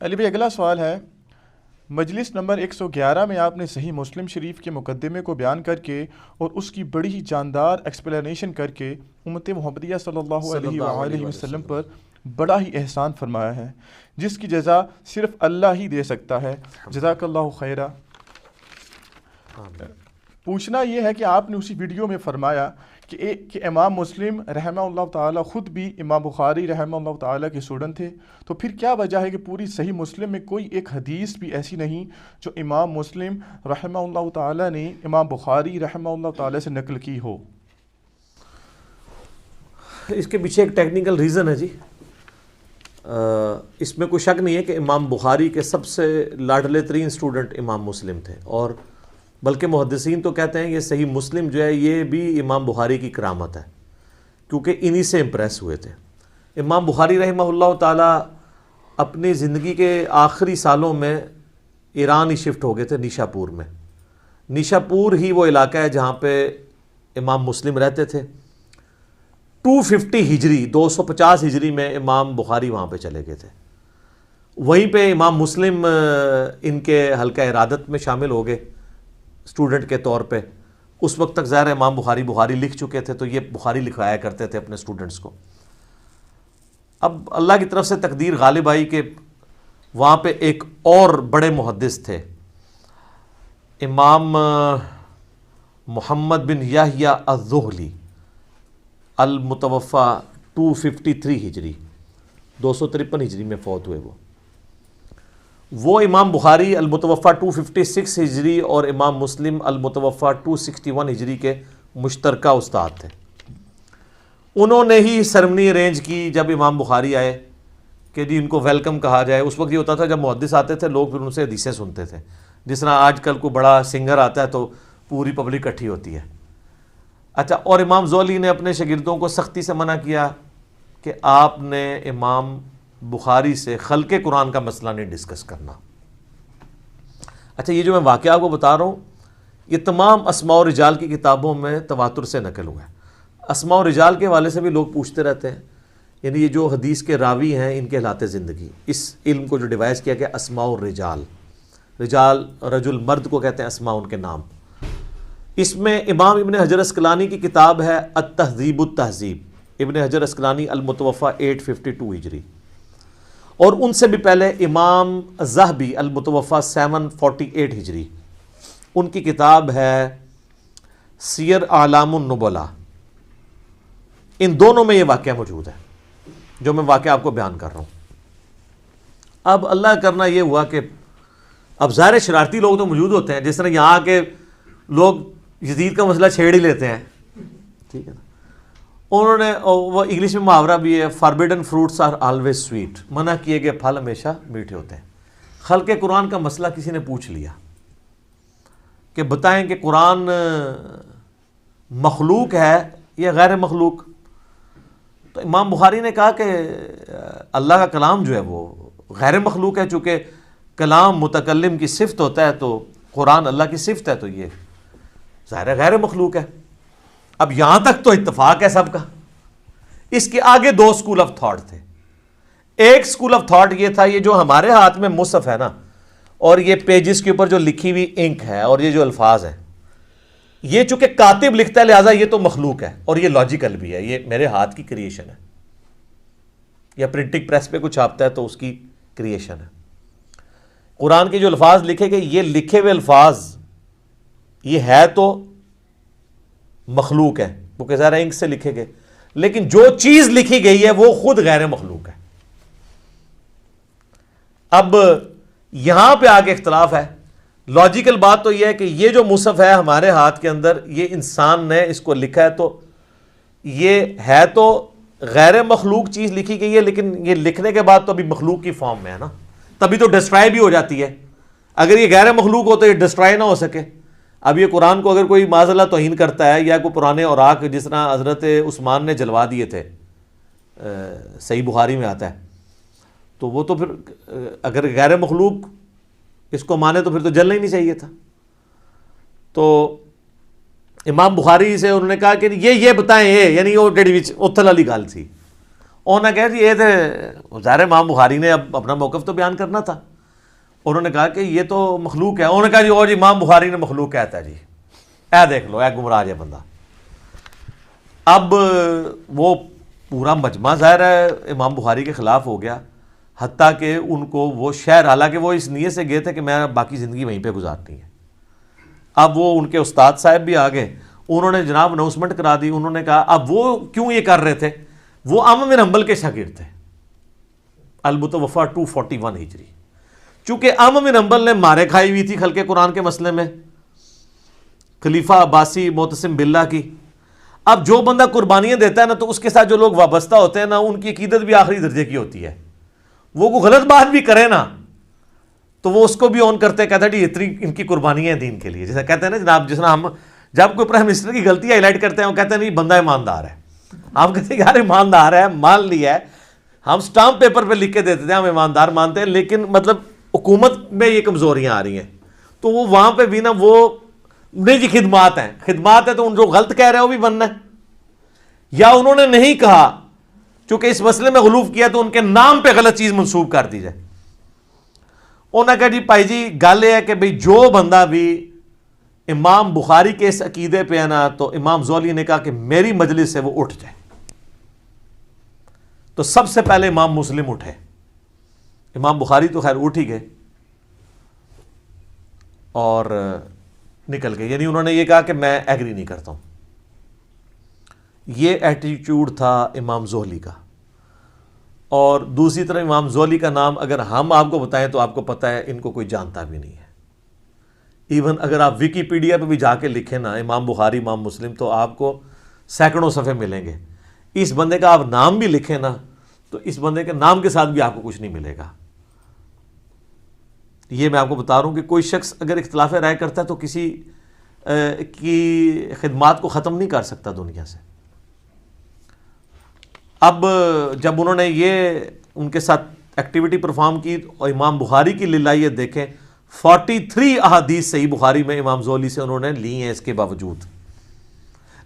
علی بھائی اگلا سوال ہے، مجلس نمبر 111 میں آپ نے صحیح مسلم شریف کے مقدمے کو بیان کر کے اور اس کی بڑی ہی جاندار ایکسپلینیشن کر کے امت محمدیہ صلی اللہ علیہ وآلہ وسلم پر بڑا ہی احسان فرمایا ہے، جس کی جزا صرف اللہ ہی دے سکتا ہے۔ جزاک اللہ خیرہ۔ پوچھنا یہ ہے کہ آپ نے اسی ویڈیو میں فرمایا کہ امام مسلم رحمہ اللہ تعالیٰ خود بھی امام بخاری رحمہ اللہ تعالیٰ کے اسٹوڈنٹ تھے، تو پھر کیا وجہ ہے کہ پوری صحیح مسلم میں کوئی ایک حدیث بھی ایسی نہیں جو امام مسلم رحمہ اللہ تعالیٰ نے امام بخاری رحمہ اللہ تعالیٰ سے نقل کی ہو؟ اس کے پیچھے ایک ٹیکنیکل ریزن ہے جی۔ اس میں کوئی شک نہیں ہے کہ امام بخاری کے سب سے لاڈلے ترین اسٹوڈنٹ امام مسلم تھے، اور بلکہ محدثین تو کہتے ہیں یہ صحیح مسلم جو ہے یہ بھی امام بخاری کی کرامت ہے، کیونکہ انہی سے امپریس ہوئے تھے۔ امام بخاری رحمہ اللہ تعالیٰ اپنی زندگی کے آخری سالوں میں ایران ہی شفٹ ہو گئے تھے، نیشا پور میں۔ نیشا پور ہی وہ علاقہ ہے جہاں پہ امام مسلم رہتے تھے۔ 250 ہجری 250 ہجری میں امام بخاری وہاں پہ چلے گئے تھے۔ وہیں پہ امام مسلم ان کے حلقہ ارادت میں شامل ہو گئے اسٹوڈنٹ کے طور پہ۔ اس وقت تک ظاہر امام بخاری لکھ چکے تھے، تو یہ بخاری لکھوایا کرتے تھے اپنے اسٹوڈنٹس کو۔ اب اللہ کی طرف سے تقدیر غالب آئی کہ وہاں پہ ایک اور بڑے محدث تھے، امام محمد بن یحییٰ الذہلی، المتوفی 253 ہجری 253 ہجری میں فوت ہوئے۔ وہ امام بخاری المتوفی 256 ہجری اور امام مسلم المتوفی 261 ہجری کے مشترکہ استاد تھے۔ انہوں نے ہی سرمنی ارینج کی جب امام بخاری آئے کہ جی ان کو ویلکم کہا جائے۔ اس وقت یہ ہوتا تھا جب محدث آتے تھے لوگ پھر ان سے حدیثیں سنتے تھے، جس طرح آج کل کو بڑا سنگر آتا ہے تو پوری پبلک اکٹھی ہوتی ہے۔ اچھا، اور امام زولی نے اپنے شاگردوں کو سختی سے منع کیا کہ آپ نے امام بخاری سے خلق قرآن کا مسئلہ نہیں ڈسکس کرنا۔ اچھا، یہ جو میں واقعہ آپ کو بتا رہا ہوں یہ تمام اسماء و رجال کی کتابوں میں تواتر سے نقل ہوا ہے۔ اسماء و رجال کے حوالے سے بھی لوگ پوچھتے رہتے ہیں، یعنی یہ جو حدیث کے راوی ہیں ان کے حالات زندگی، اس علم کو جو ڈیوائز کیا گیا اسماء و رجال، رجال رجل مرد کو کہتے ہیں، اسماء ان کے نام۔ اس میں امام ابن حجر اسقلانی کی کتاب ہے التہذیب التہذیب، ابن حجر اسقلانی المتوفی 852 ہجری، اور ان سے بھی پہلے امام ذہبی المتوفی 748 ہجری، ان کی کتاب ہے سیر اعلام النبلاء۔ ان دونوں میں یہ واقعہ موجود ہے جو میں واقعہ آپ کو بیان کر رہا ہوں۔ اب اللہ کرنا یہ ہوا کہ اب ظاہر شرارتی لوگ تو موجود ہوتے ہیں، جس طرح یہاں کے لوگ یزید کا مسئلہ چھیڑ ہی لیتے ہیں، ٹھیک ہے نا۔ انہوں نے وہ انگلش میں محاورہ بھی ہے، forbidden fruits are always sweet, منع کیے گئے پھل ہمیشہ میٹھے ہوتے ہیں۔ خلق قرآن کا مسئلہ کسی نے پوچھ لیا کہ بتائیں کہ قرآن مخلوق ہے یا غیر مخلوق؟ تو امام بخاری نے کہا کہ اللہ کا کلام جو ہے وہ غیر مخلوق ہے، چونکہ کلام متکلم کی صفت ہوتا ہے تو قرآن اللہ کی صفت ہے، تو یہ ظاہر غیر مخلوق ہے۔ اب یہاں تک تو اتفاق ہے سب کا۔ اس کے آگے دو سکول آف تھاٹ تھے۔ ایک سکول آف تھاٹ یہ تھا، یہ جو ہمارے ہاتھ میں مصحف ہے نا، اور یہ پیجز کے اوپر جو لکھی ہوئی انک ہے اور یہ جو الفاظ ہیں، یہ چونکہ کاتب لکھتا ہے لہٰذا یہ تو مخلوق ہے، اور یہ لاجیکل بھی ہے، یہ میرے ہاتھ کی کریشن ہے، یا پرنٹنگ پریس پہ کچھ چھاپتا ہے تو اس کی کریشن ہے۔ قرآن کے جو الفاظ لکھے گئے، یہ لکھے ہوئے الفاظ یہ ہے تو مخلوق ہے، کیونکہ ظاہر انک سے لکھے گئے، لیکن جو چیز لکھی گئی ہے وہ خود غیر مخلوق ہے۔ اب یہاں پہ آگے اختلاف ہے۔ لاجیکل بات تو یہ ہے کہ یہ جو مصحف ہے ہمارے ہاتھ کے اندر، یہ انسان نے اس کو لکھا ہے، تو یہ ہے تو غیر مخلوق چیز لکھی گئی ہے، لیکن یہ لکھنے کے بعد تو ابھی مخلوق کی فارم میں ہے نا، تبھی تو ڈسٹرائے بھی ہو جاتی ہے۔ اگر یہ غیر مخلوق ہو تو یہ ڈسٹرائے نہ ہو سکے۔ اب یہ قرآن کو اگر کوئی معاذ اللہ توہین کرتا ہے، یا کوئی پرانے اوراق جس طرح حضرت عثمان نے جلوا دیے تھے، صحیح بخاری میں آتا ہے، تو وہ تو پھر اگر غیر مخلوق اس کو مانے تو پھر تو جلنا ہی نہیں چاہیے تھا۔ تو امام بخاری سے انہوں نے کہا کہ یہ بتائیں، یعنی وہ اتھل والی گل تھی، انہوں نے کہا جی یہ تو ظاہر امام بخاری نے اب اپنا موقف تو بیان کرنا تھا. انہوں نے کہا کہ یہ تو مخلوق ہے. انہوں نے کہا جی اور جی امام بخاری نے مخلوق کہتا ہے جی, اے دیکھ لو اے گمراہ ہے بندہ. اب وہ پورا مجمع ظاہر ہے امام بخاری کے خلاف ہو گیا, حتیٰ کہ ان کو وہ شہر, حالانکہ وہ اس نیت سے گئے تھے کہ میں باقی زندگی وہیں پہ گزارنی ہے. اب وہ ان کے استاد صاحب بھی آ گئے, انہوں نے جناب اناؤنسمنٹ کرا دی. انہوں نے کہا اب وہ کیوں یہ کر رہے تھے, وہ امام بن حنبل کے شاگرد تھے, المتوفا 241 ہجری. چونکہ امام بن حنبل نے مارے کھائی ہوئی تھی خلق قرآن کے مسئلے میں, خلیفہ عباسی معتصم باللہ کی. اب جو بندہ قربانیاں دیتا ہے نا, تو اس کے ساتھ جو لوگ وابستہ ہوتے ہیں نا, ان کی عقیدت بھی آخری درجے کی ہوتی ہے. وہ کوئی غلط بات بھی کرے نا تو وہ اس کو بھی اون کرتے, کہتے ہیں جی اتنی ان کی قربانیاں ہیں دین کے لیے. جیسا کہتے ہیں نا جناب, جس طرح ہم جب کوئی پرائم منسٹر کی غلطی ہائی لائٹ کرتے ہیں, وہ کہتے ہیں نہیں بندہ ایماندار ہے. ہم کہتے ہیں یار ایماندار ہے, مان لیا ہے, ہم سٹامپ پیپر پہ لکھ کے دیتے تھے ہم ایماندار مانتے ہیں, لیکن مطلب حکومت میں یہ کمزوریاں آ رہی ہیں. تو وہ وہاں پہ بھی نا وہ نہیں جی خدمات ہیں, خدمات ہے تو ان جو غلط کہہ رہے ہیں وہ بھی بننا ہے. یا انہوں نے نہیں کہا, چونکہ اس مسئلے میں غلوف کیا تو ان کے نام پہ غلط چیز منسوب کر دی جائے. انہوں نے کہا جی بھائی جی گل یہ ہے کہ بھئی جو بندہ بھی امام بخاری کے اس عقیدے پہ ہے نا, تو امام زولی نے کہا کہ میری مجلس سے وہ اٹھ جائے. تو سب سے پہلے امام مسلم اٹھے. امام بخاری تو خیر اٹھ ہی گئے اور نکل گئے, یعنی انہوں نے یہ کہا کہ میں ایگری نہیں کرتا ہوں. یہ ایٹیچیوڈ تھا امام زہلی کا. اور دوسری طرف امام زہلی کا نام اگر ہم آپ کو بتائیں تو آپ کو پتہ ہے ان کو کوئی جانتا بھی نہیں ہے. ایون اگر آپ ویکیپیڈیا پہ بھی جا کے لکھیں نا امام بخاری امام مسلم, تو آپ کو سینکڑوں صفحے ملیں گے. اس بندے کا آپ نام بھی لکھیں نا تو اس بندے کے نام کے ساتھ بھی آپ کو کچھ نہیں ملے گا. یہ میں آپ کو بتا رہا ہوں کہ کوئی شخص اگر اختلاف رائے کرتا ہے تو کسی کی خدمات کو ختم نہیں کر سکتا دنیا سے. اب جب انہوں نے یہ ان کے ساتھ ایکٹیویٹی پرفارم کی, اور امام بخاری کی للائیت دیکھیں, 43 احادیث صحیح بخاری میں امام زولی سے انہوں نے لی ہیں اس کے باوجود.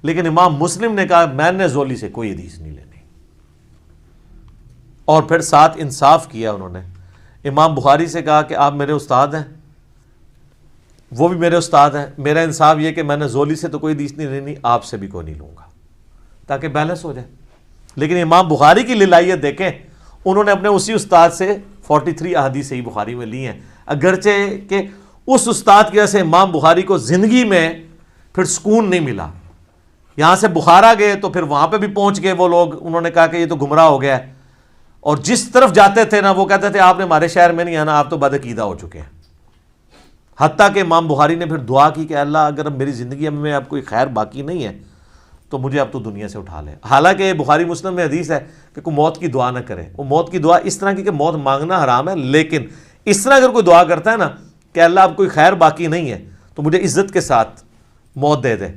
لیکن امام مسلم نے کہا میں نے زولی سے کوئی حدیث نہیں لینی. اور پھر ساتھ انصاف کیا انہوں نے. امام بخاری سے کہا کہ آپ میرے استاد ہیں, وہ بھی میرے استاد ہیں, میرا انصاف یہ کہ میں نے زولی سے تو کوئی حدیث نہیں لینی, آپ سے بھی کوئی نہیں لوں گا, تاکہ بیلنس ہو جائے. لیکن امام بخاری کی للائیت دیکھیں, انہوں نے اپنے اسی استاد سے 43 احادیث صحیح بخاری میں لی ہیں, اگرچہ کہ اس استاد کی وجہ سے امام بخاری کو زندگی میں پھر سکون نہیں ملا. یہاں سے بخارا گئے تو پھر وہاں پہ بھی پہنچ گئے وہ لوگ, انہوں نے کہا کہ یہ تو گمراہ ہو گیا ہے, اور جس طرف جاتے تھے نا وہ کہتے تھے آپ نے ہمارے شہر میں نہیں آنا, آپ تو بدعقیدہ ہو چکے ہیں. حتیٰ کہ امام بخاری نے پھر دعا کی کہ اللہ اگر اب میری زندگی میں اب کوئی خیر باقی نہیں ہے تو مجھے اب تو دنیا سے اٹھا لے. حالانکہ بخاری مسلم میں حدیث ہے کہ کوئی موت کی دعا نہ کرے. وہ موت کی دعا اس طرح کی کہ موت مانگنا حرام ہے, لیکن اس طرح اگر کوئی دعا کرتا ہے نا کہ اللہ اب کوئی خیر باقی نہیں ہے تو مجھے عزت کے ساتھ موت دے دے,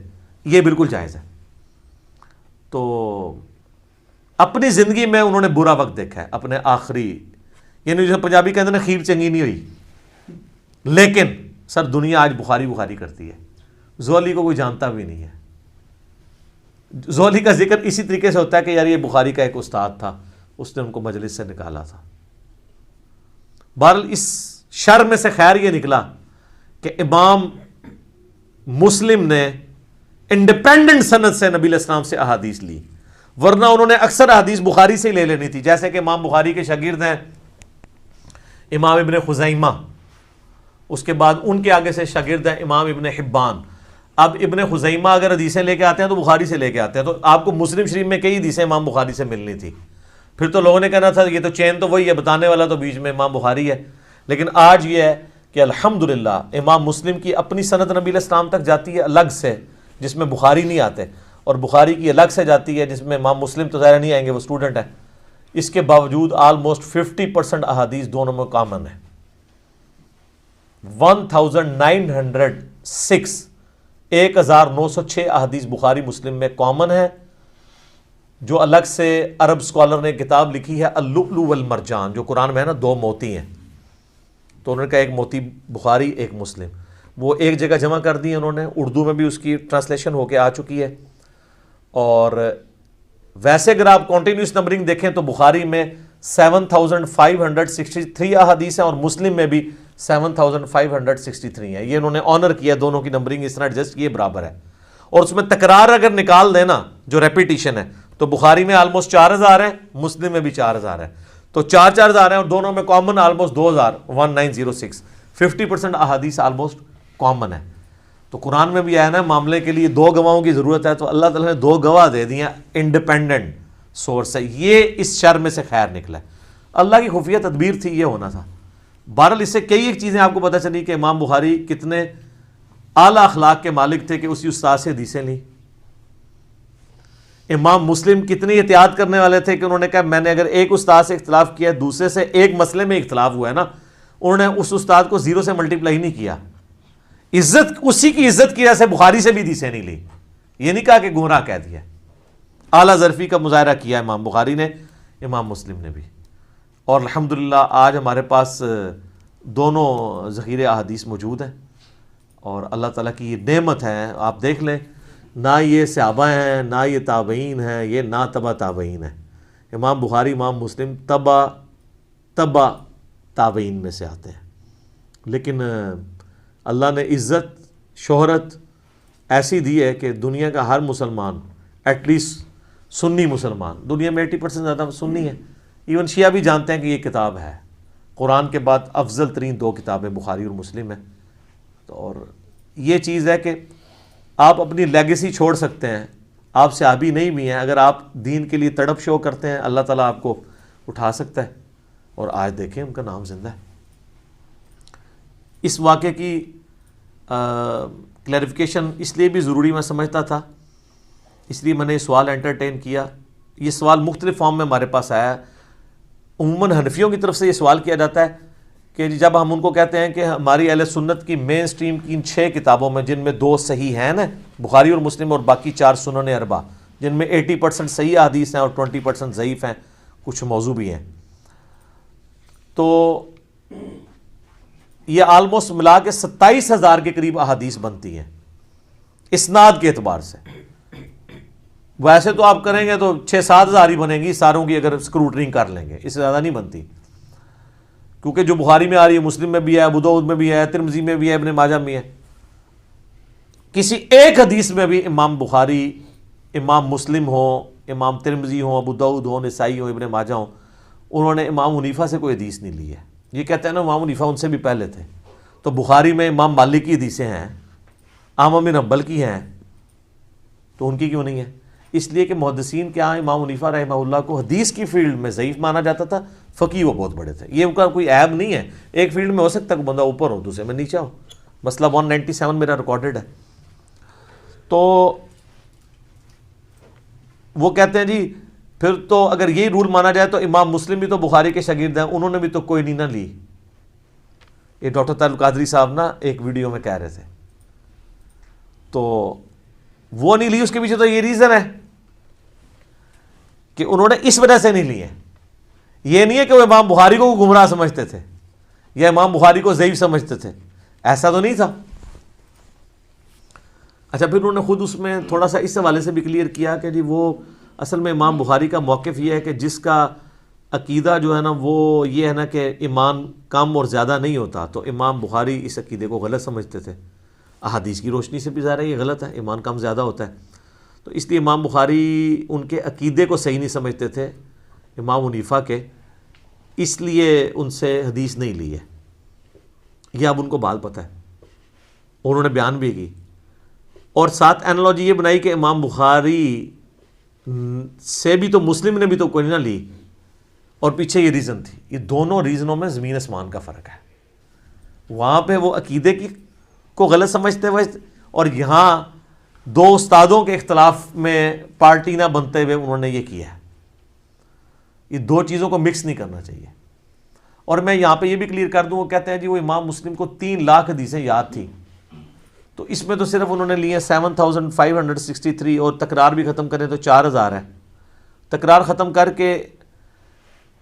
یہ بالکل جائز ہے. تو اپنی زندگی میں انہوں نے برا وقت دیکھا ہے, اپنے آخری, یعنی جو پنجابی کہتے ہیں نا خیر چنگی نہیں ہوئی, لیکن سر دنیا آج بخاری بخاری کرتی ہے. زولی کو کوئی جانتا بھی نہیں ہے. زولی کا ذکر اسی طریقے سے ہوتا ہے کہ یار یہ بخاری کا ایک استاد تھا, اس نے ان کو مجلس سے نکالا تھا. بہرحال اس شر میں سے خیر یہ نکلا کہ امام مسلم نے انڈیپینڈنٹ سند سے نبی علیہ السلام سے احادیث لی, ورنہ انہوں نے اکثر احادیث بخاری سے ہی لے لینی تھی. جیسے کہ امام بخاری کے شاگرد ہیں امام ابن خزیمہ, اس کے بعد ان کے آگے سے شاگرد ہیں امام ابن حبان. اب ابن خزیمہ اگر حدیثیں لے کے آتے ہیں تو بخاری سے لے کے آتے ہیں, تو آپ کو مسلم شریف میں کئی حدیثیں امام بخاری سے ملنی تھی. پھر تو لوگوں نے کہنا تھا یہ تو چین تو وہی ہے, بتانے والا تو بیچ میں امام بخاری ہے. لیکن آج یہ ہے کہ الحمدللہ امام مسلم کی اپنی سند نبی علیہ السلام تک جاتی ہے الگ سے, جس میں بخاری نہیں آتے, اور بخاری کی الگ سے جاتی ہے جس میں امام مسلم تو ظاہر نہیں آئیں گے, وہ اسٹوڈنٹ ہے. اس کے باوجود آلموسٹ 50% احادیث دونوں میں کامن ہے. 1906 احادیث بخاری مسلم میں کامن ہے, جو الگ سے عرب سکالر نے کتاب لکھی ہے اللؤلؤ والمرجان, جو قرآن میں ہے نا 2 موتی ہیں, تو انہوں نے کہا ایک موتی بخاری ایک مسلم, وہ ایک جگہ جمع کر دی انہوں نے. اردو میں بھی اس کی ٹرانسلیشن ہو کے آ چکی ہے, اور ویسے اگر آپ کنٹینیوس نمبرنگ دیکھیں تو بخاری میں 7563 احادیث ہیں اور مسلم میں بھی 7563 ہیں. یہ انہوں نے آنر کیا, دونوں کی نمبرنگ اس طرح ایڈجسٹ کی برابر ہے. اور اس میں تکرار اگر نکال دینا جو ریپیٹیشن ہے تو بخاری میں آلموسٹ 4000 ہیں, مسلم میں بھی 4000 ہے, تو 4000 ہیں اور دونوں میں کامن آلموسٹ 1906. 50% احادیث آلموسٹ کامن ہے. تو قرآن میں بھی آیا نا معاملے کے لیے 2 گواہوں کی ضرورت ہے, تو اللہ تعالیٰ نے 2 گواہ دے دیے انڈیپینڈنٹ سورس ہے. یہ اس شر میں سے خیر نکلا ہے, اللہ کی خفیہ تدبیر تھی, یہ ہونا تھا. بہرحال اس سے کئی ایک چیزیں آپ کو پتہ چلی کہ امام بخاری کتنے اعلیٰ اخلاق کے مالک تھے کہ اسی استاد سے حدیثیں لیں. امام مسلم کتنی احتیاط کرنے والے تھے کہ انہوں نے کہا میں نے اگر ایک استاد سے اختلاف کیا, دوسرے سے ایک مسئلے میں اختلاف ہوا ہے نا, انہوں نے اس استاد کو 0 سے ملٹیپلائی نہیں کیا. عزت اسی کی عزت کی وجہ سے بخاری سے بھی حدیثیں نہیں لی, یہ نہیں کہا کہ گمراہ کہہ دیا. اعلیٰ ظرفی کا مظاہرہ کیا امام بخاری نے, امام مسلم نے بھی. اور الحمدللہ آج ہمارے پاس دونوں ذخیرے احادیث موجود ہیں, اور اللہ تعالیٰ کی یہ نعمت ہے. آپ دیکھ لیں, نہ یہ صحابہ ہیں, نہ یہ تابعین ہیں, یہ نہ تبع تابعین ہیں. امام بخاری امام مسلم تبع تابعین میں سے آتے ہیں. لیکن اللہ نے عزت شہرت ایسی دی ہے کہ دنیا کا ہر مسلمان, ایٹ لیسٹ سنی مسلمان, دنیا میں 80% زیادہ سنی ہے, ایون شیعہ بھی جانتے ہیں کہ یہ کتاب ہے. قرآن کے بعد افضل ترین 2 کتابیں بخاری اور مسلم ہیں. اور یہ چیز ہے کہ آپ اپنی لیگیسی چھوڑ سکتے ہیں, آپ صحابی نہیں بھی ہیں, اگر آپ دین کے لیے تڑپ شو کرتے ہیں اللہ تعالیٰ آپ کو اٹھا سکتا ہے. اور آج دیکھیں ان کا نام زندہ ہے. اس واقعے کی کلیریفیکیشن اس لیے بھی ضروری میں سمجھتا تھا, اس لیے میں نے یہ سوال انٹرٹین کیا. یہ سوال مختلف فارم میں ہمارے پاس آیا ہے. عموماً حنفیوں کی طرف سے یہ سوال کیا جاتا ہے کہ جب ہم ان کو کہتے ہیں کہ ہماری اہل سنت کی مین سٹریم کی ان 6 کتابوں میں, جن میں 2 صحیح ہیں نا, بخاری اور مسلم, اور باقی 4 سنن اربع, جن میں 80% صحیح احادیث ہیں اور 20% ضعیف ہیں, کچھ موضوع بھی ہیں, تو یہ آلموسٹ ملا کے 27,000 کے قریب احادیث بنتی ہیں اسناد کے اعتبار سے. ویسے تو آپ کریں گے تو 6-7 ہزار ہی بنے گی ساروں کی, اگر اسکروٹنگ کر لیں گے, اس سے زیادہ نہیں بنتی. کیونکہ جو بخاری میں آ رہی ہے, مسلم میں بھی ہے, ابو داؤد میں بھی ہے, ترمذی میں بھی ہے, ابن ماجہ میں ہے. کسی ایک حدیث میں بھی امام بخاری, امام مسلم ہو, امام ترمذی ہو, ابو داؤد ہو, نسائی ہو, ابن ماجہ ہو, انہوں نے امام حنیفہ سے کوئی حدیث نہیں لی ہے. یہ کہتے ہیں نا امام حنیفہ ان سے بھی پہلے تھے, تو بخاری میں امام مالک کی حدیثیں ہیں, احمد بن حنبل کی ہیں, تو ان کی کیوں نہیں ہے؟ اس لیے کہ محدثین کے ہاں امام حنیفہ رحمہ اللہ کو حدیث کی فیلڈ میں ضعیف مانا جاتا تھا, فقیہ وہ بہت بڑے تھے. یہ ان کا کوئی عیب نہیں ہے, ایک فیلڈ میں ہو سکتا ہے کہ بندہ اوپر ہو, دوسرے میں نیچا ہو. مسئلہ 197 میرا ریکارڈڈ ہے. تو وہ کہتے ہیں جی پھر تو اگر یہی رول مانا جائے تو امام مسلم بھی تو بخاری کے شاگرد ہیں, انہوں نے بھی تو کوئی نہیں نہ لی. یہ ڈاکٹر طارق القادری صاحب نا ایک ویڈیو میں کہہ رہے تھے, تو وہ نہیں لی, اس کے پیچھے تو یہ ریزن ہے کہ انہوں نے اس وجہ سے نہیں لی ہے. یہ نہیں ہے کہ وہ امام بخاری کو گمراہ سمجھتے تھے یا امام بخاری کو ضعیف سمجھتے تھے, ایسا تو نہیں تھا. اچھا, پھر انہوں نے خود اس میں تھوڑا سا اس حوالے سے بھی کلیئر کیا کہ جی وہ اصل میں امام بخاری کا موقف یہ ہے کہ جس کا عقیدہ جو ہے نا وہ یہ ہے نا کہ ایمان کم اور زیادہ نہیں ہوتا, تو امام بخاری اس عقیدے کو غلط سمجھتے تھے. احادیث کی روشنی سے بھی ظاہر ہے یہ غلط ہے, ایمان کم زیادہ ہوتا ہے. تو اس لیے امام بخاری ان کے عقیدے کو صحیح نہیں سمجھتے تھے امام حنیفہ کے, اس لیے ان سے حدیث نہیں لی ہے. یہ اب ان کو بال پتہ ہے, انہوں نے بیان بھی کی. اور ساتھ اینالوجی یہ بنائی کہ امام بخاری سے بھی تو مسلم نے بھی تو کوئی نہ لی, اور پیچھے یہ ریزن تھی. یہ دونوں ریزنوں میں زمین آسمان کا فرق ہے. وہاں پہ وہ عقیدے کی کو غلط سمجھتے ہوئے, اور یہاں 2 استادوں کے اختلاف میں پارٹی نہ بنتے ہوئے انہوں نے یہ کیا ہے. یہ 2 چیزوں کو مکس نہیں کرنا چاہیے. اور میں یہاں پہ یہ بھی کلیئر کر دوں, وہ کہتے ہیں جی وہ امام مسلم کو 3 لاکھ حدیثیں یاد تھیں, تو اس میں تو صرف انہوں نے لیے 7563, اور تکرار بھی ختم کریں تو 4000 ہے. تکرار ختم کر کے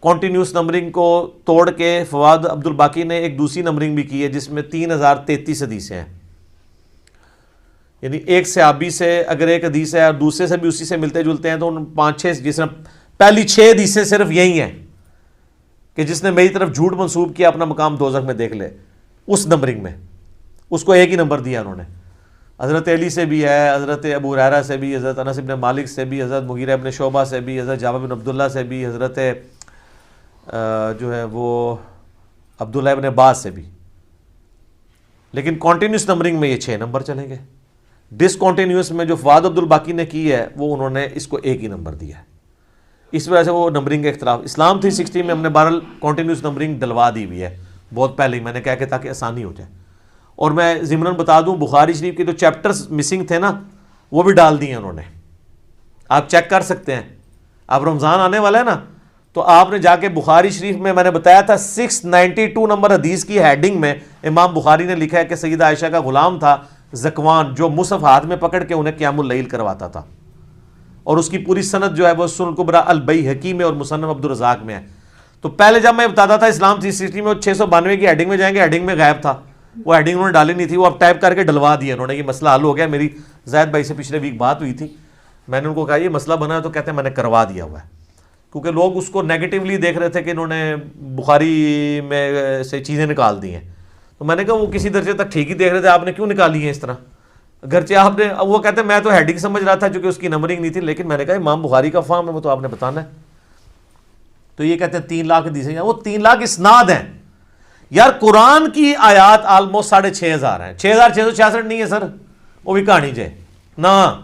کنٹینیوس نمبرنگ کو توڑ کے فواد عبد الباقی نے ایک دوسری نمبرنگ بھی کی ہے جس میں 3033 حدیثیں ہیں. یعنی ایک صحابی سے اگر ایک حدیث ہے اور دوسرے سے بھی اسی سے ملتے جلتے ہیں تو ان 5-6 جس نے پہلی 6 حدیثیں صرف یہی ہیں کہ جس نے میری طرف جھوٹ منسوب کیا اپنا مقام دوزخ میں دیکھ لے، اس نمبرنگ میں اس کو ایک ہی نمبر دیا انہوں نے. حضرت علی سے بھی ہے، حضرت ابو ہریرہ سے بھی، حضرت انس بن مالک سے بھی، حضرت مغیرہ بن شعبہ سے بھی، حضرت جابر بن عبداللہ سے بھی، حضرت جو ہے وہ عبداللہ ابن عباس سے بھی. لیکن کانٹینیوس نمبرنگ میں یہ 6 نمبر چلیں گے. ڈس کانٹینیوس میں جو فواد عبد الباقی نے کی ہے وہ انہوں نے اس کو ایک ہی نمبر دیا ہے. اس وجہ سے وہ نمبرنگ کا اختلاف. اسلام 360 میں ہم نے بہرحال کانٹینیوس نمبرنگ ڈلوا دی ہوئی ہے بہت پہلے ہی، میں نے کہا کہ تاکہ آسانی ہو جائے. اور میں ضمناً بتا دوں بخاری شریف کے جو چیپٹرز مسنگ تھے نا وہ بھی ڈال دیے انہوں نے، آپ چیک کر سکتے ہیں. اب رمضان آنے والا ہے نا تو آپ نے جا کے بخاری شریف میں نے بتایا تھا 692 نمبر حدیث کی ہیڈنگ میں امام بخاری نے لکھا ہے کہ سیدہ عائشہ کا غلام تھا زکوان جو مصحف ہاتھ میں پکڑ کے انہیں قیام اللیل کرواتا تھا، اور اس کی پوری سند جو ہے وہ سنن الکبریٰ البیہقی میں اور مصنف عبد الرزاق میں ہے. تو پہلے جب میں بتاتا تھا اسلام 360 میں 692 کی ہیڈنگ میں جائیں گے، ہیڈنگ میں غائب تھا، وہ ہیڈنگ انہوں نے ڈالی نہیں تھی، وہ اب ٹائپ کر کے ڈلوا دیا انہوں نے. یہ مسئلہ حل ہو گیا. میری زید بھائی سے پچھلے ویک بات ہوئی تھی، میں نے ان کو کہا یہ مسئلہ بنا ہے تو کہتے ہیں میں نے کروا دیا ہوا ہے، کیونکہ لوگ اس کو نیگیٹیولی دیکھ رہے تھے کہ انہوں نے بخاری میں سے چیزیں نکال دی ہیں. تو میں نے کہا وہ کسی درجے تک ٹھیک ہی دیکھ رہے تھے، آپ نے کیوں نکالی ہیں اس طرح؟ اگرچہ آپ نے، وہ کہتے ہیں میں تو ہیڈنگ سمجھ رہا تھا چونکہ اس کی نمبرنگ نہیں تھی، لیکن میں نے کہا امام بخاری کا فہم ہے وہ تو آپ نے بتانا ہے. تو یہ کہتے ہیں 3 لاکھ حدیثیں، وہ 3 لاکھ اسناد ہیں یار. قرآن کی آیات آلموسٹ 6,500 ہیں، 6,666 نہیں ہے سر، وہ بھی کہانی جائے نا.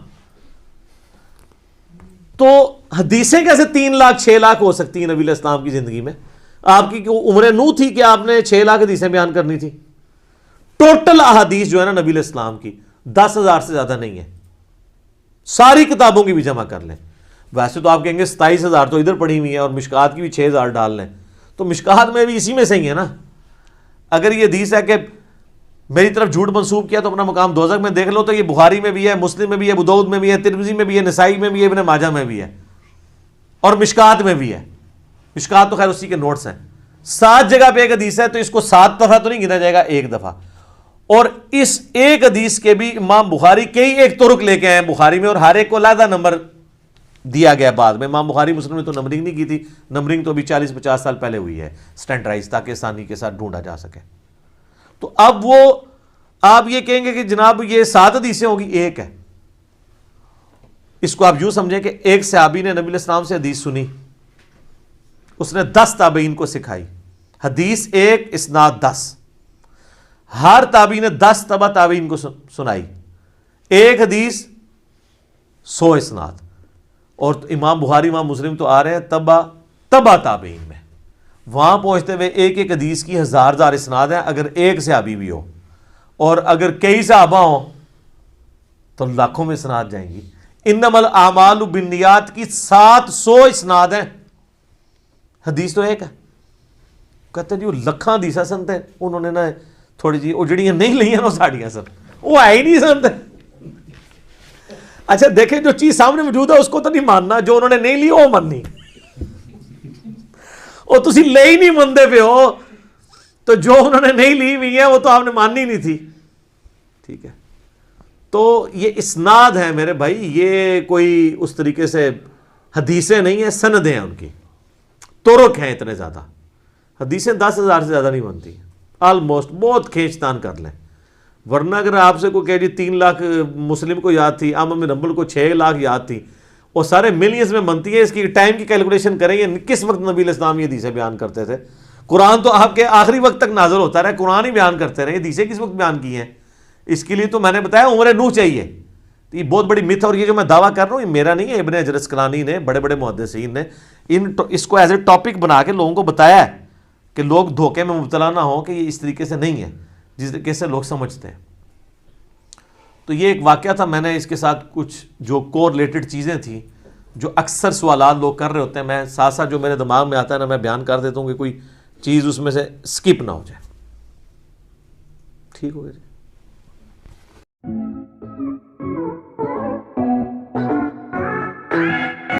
تو حدیثیں کیسے 3 لاکھ 6 لاکھ ہو سکتی ہیں نبی علیہ السلام کی زندگی میں؟ آپ کی عمر نو تھی کہ آپ نے 6 لاکھ حدیثیں بیان کرنی تھی؟ ٹوٹل احادیث جو ہے نا نبی علیہ السلام کی 10,000 سے زیادہ نہیں ہے. ساری کتابوں کی بھی جمع کر لیں. ویسے تو آپ کہیں گے 27,000 تو ادھر پڑھی ہوئی ہیں اور مشکات کی بھی 6,000 ڈال لیں، تو مشکات میں بھی اسی میں سے ہی ہے نا. اگر یہ حدیث ہے کہ میری طرف جھوٹ منسوب کیا تو اپنا مقام دوزخ میں دیکھ لو، تو یہ بخاری میں بھی ہے، مسلم میں بھی ہے، ابو داؤد میں بھی ہے، ترمذی میں بھی ہے، نسائی میں بھی ہے، ابن ماجہ میں بھی ہے، اور مشکات میں بھی ہے. مشکات تو خیر اسی کے نوٹس ہیں. 7 جگہ پہ ایک حدیث ہے تو اس کو 7 دفعہ تو نہیں گنا جائے گا، 1 دفعہ. اور اس ایک حدیث کے بھی امام بخاری کئی ایک طرق لے کے آئے ہیں بخاری میں، اور ہر ایک کو علیحدہ نمبر دیا گیا بعد میں. امام بخاری مسلم نے تو نمبرنگ نہیں کی تھی، نمبرنگ تو ابھی 40-50 سال پہلے ہوئی ہے اسٹینڈرڈائز، تاکہ آسانی کے ساتھ ڈھونڈا جا سکے. تو اب وہ آپ یہ کہیں گے کہ جناب یہ 7 حدیثیں ہوگی، 1 ہے. اس کو آپ یوں سمجھیں کہ ایک صحابی نے نبی علیہ السلام سے حدیث سنی، اس نے 10 تابعین کو سکھائی. حدیث 1 اسناد 10، ہر تابعی نے 10 تبع تابعین کو سنائی. ایک حدیث 100 اسناد. اور امام بخاری امام مسلم تو آ رہے ہیں تبع تابعین میں، وہاں پہنچتے ہوئے ایک ایک حدیث کی 1000 اسناد ہیں. اگر ایک صحابی بھی ہو اور اگر کئی صحابہ ہوں تو لاکھوں میں اسناد جائیں گی. انما الاعمال بالنیات کی 700 اسناد ہیں، حدیث تو ایک ہے. کہتے ہیں جی وہ لکھاں حدیثاں سنتے، انہوں نے نا تھوڑی جی وہ جڑیاں نہیں لئیاں وہ ساڑیاں سر، وہ ہے ہی نہیں سنتے. اچھا دیکھیں جو چیز سامنے موجود ہے اس کو تو نہیں ماننا، جو انہوں نے نہیں لی وہ ماننی. وہ تسی لے ہی نہیں مندے پہ ہو، تو جو انہوں نے نہیں لی ہوئی ہے وہ تو آپ نے ماننی نہیں تھی. ٹھیک ہے، تو یہ اسناد ہیں میرے بھائی، یہ کوئی اس طریقے سے حدیثیں نہیں ہیں، سندیں ہیں، ان کی طرق ہیں اتنے زیادہ. حدیثیں 10,000 سے زیادہ نہیں بنتی آلموسٹ، بہت کھینچ تان کر لیں. ورنہ اگر آپ سے کوئی کہہ جی 3 لاکھ مسلم کو یاد تھی، احمد بن حنبل کو 6 لاکھ یاد تھی، اور سارے ملینز میں بنتی ہے. اس کی ٹائم کی کیلکولیشن کریں گے کس وقت نبی علیہ السلام یہ حدیثیں بیان کرتے تھے. قرآن تو آپ کے آخری وقت تک نازل ہوتا رہا، قرآن ہی بیان کرتے رہے، حدیثیں کس وقت بیان کی ہیں. اس کے لیے تو میں نے بتایا عمر نوح چاہیے. یہ بہت بڑی مت ہے، اور یہ جو میں دعویٰ کر رہا ہوں یہ میرا نہیں ہے، ابن حجر اسقلانی نے، بڑے بڑے محدثین نے اس کو ایز اے ٹاپک بنا کے لوگوں کو بتایا ہے کہ لوگ دھوکے میں مبتلا نہ ہوں کہ یہ اس طریقے سے نہیں ہے جس طریقے سے لوگ سمجھتے ہیں. تو یہ ایک واقعہ تھا، میں نے اس کے ساتھ کچھ جو کو ریلیٹڈ چیزیں تھیں جو اکثر سوالات لوگ کر رہے ہوتے ہیں، میں ساتھ ساتھ جو میرے دماغ میں آتا ہے نا میں بیان کر دیتا ہوں کہ کوئی چیز اس میں سے سکپ نہ ہو جائے. ٹھیک ہو گیا جی.